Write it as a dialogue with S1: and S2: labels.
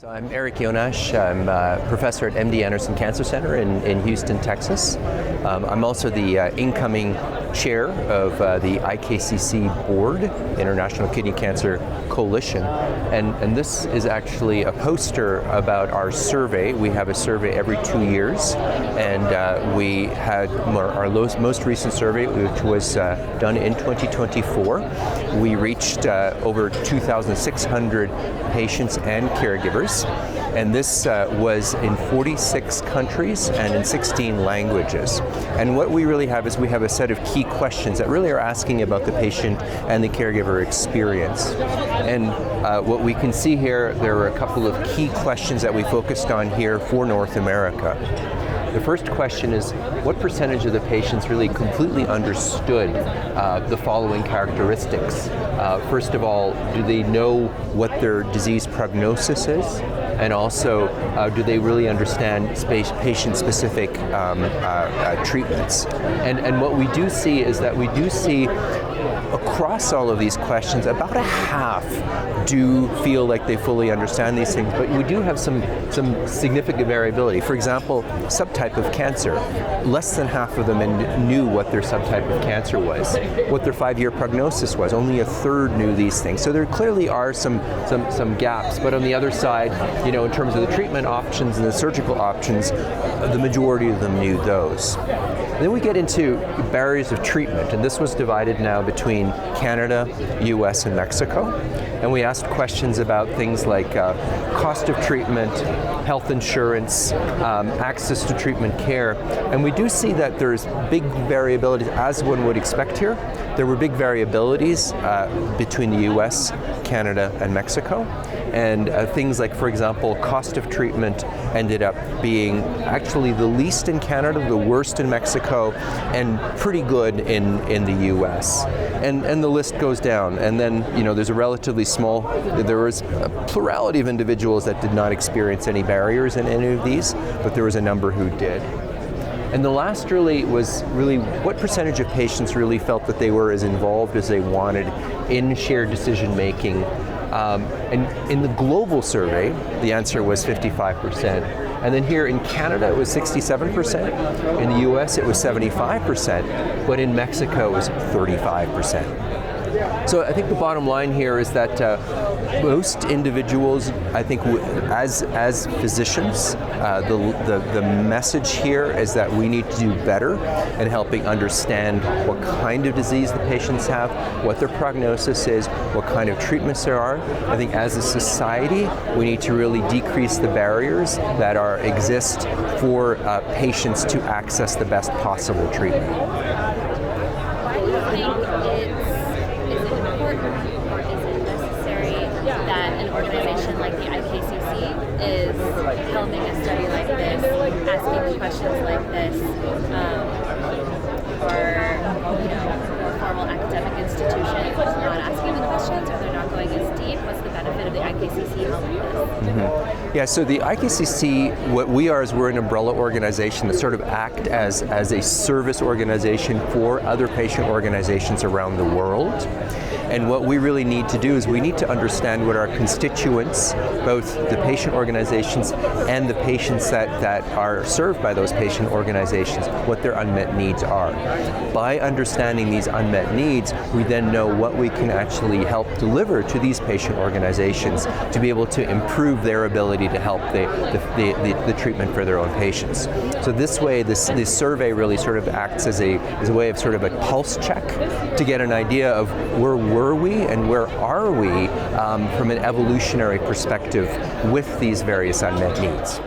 S1: So I'm Eric Jonasch. I'm a professor at MD Anderson Cancer Center in Houston, Texas. I'm also the incoming chair of the IKCS board, International Kidney Cancer Coalition. And this is actually a poster about our survey. We have a survey every 2 years, and we had our most recent survey, which was done in 2024. We reached over 2,600 patients and caregivers. And this was in 46 countries and in 16 languages. And what we really have is we have a set of key questions that really are asking about the patient and the caregiver experience. And what we can see here, there are a couple of key questions that we focused on here for North America. The first question is, what percentage of the patients really completely understood the following characteristics? First of all, do they know what their disease prognosis is? And also, do they really understand patient-specific treatments? And what we do see is that we do see across all of these questions, about a half do feel like they fully understand these things, but we do have some significant variability. For example, subtype of cancer. Less than half of them knew what their subtype of cancer was, what their 5-year prognosis was. Only a third knew these things. So there clearly are some gaps, but on the other side, in terms of the treatment options and the surgical options, the majority of them knew those. Then we get into barriers of treatment, and this was divided now between Canada, US, and Mexico. And we asked questions about things like cost of treatment, health insurance, access to treatment care. And we do see that there's big variabilities, as one would expect here. There were big variabilities between the US, Canada, and Mexico. And things like, for example, cost of treatment ended up being actually the least in Canada, the worst in Mexico, and pretty good in the US. And the list goes down. And then, there's a relatively there was a plurality of individuals that did not experience any barriers in any of these, but there was a number who did. And the last was what percentage of patients really felt that they were as involved as they wanted in shared decision making. And in the global survey, the answer was 55%. And then here in Canada, it was 67%. In the US, it was 75%. But in Mexico, it was 35%. So I think the bottom line here is that most individuals, I think, as physicians, the message here is that we need to do better in helping understand what kind of disease the patients have, what their prognosis is, what kind of treatments there are. I think as a society, we need to really decrease the barriers that exist for patients to access the best possible treatment.
S2: Why do you think is it important or is it necessary that an organization like the IKCS is helping a study like this, asking questions like this, or formal academic institutions not asking the questions, or they're not going as deep? What's the benefit of the IKCS helping this?
S1: Mm-hmm. Yeah, so the IKCS, what we are is we're an umbrella organization that sort of act as a service organization for other patient organizations around the world. And what we really need to do is we need to understand what our constituents, both the patient organizations and the patients that are served by those patient organizations, what their unmet needs are. By understanding these unmet needs, we then know what we can actually help deliver to these patient organizations to be able to improve their ability to help the treatment for their own patients. So this way, this survey really sort of acts as a way of sort of a pulse check to get an idea of where were we and where are we from an evolutionary perspective with these various unmet needs.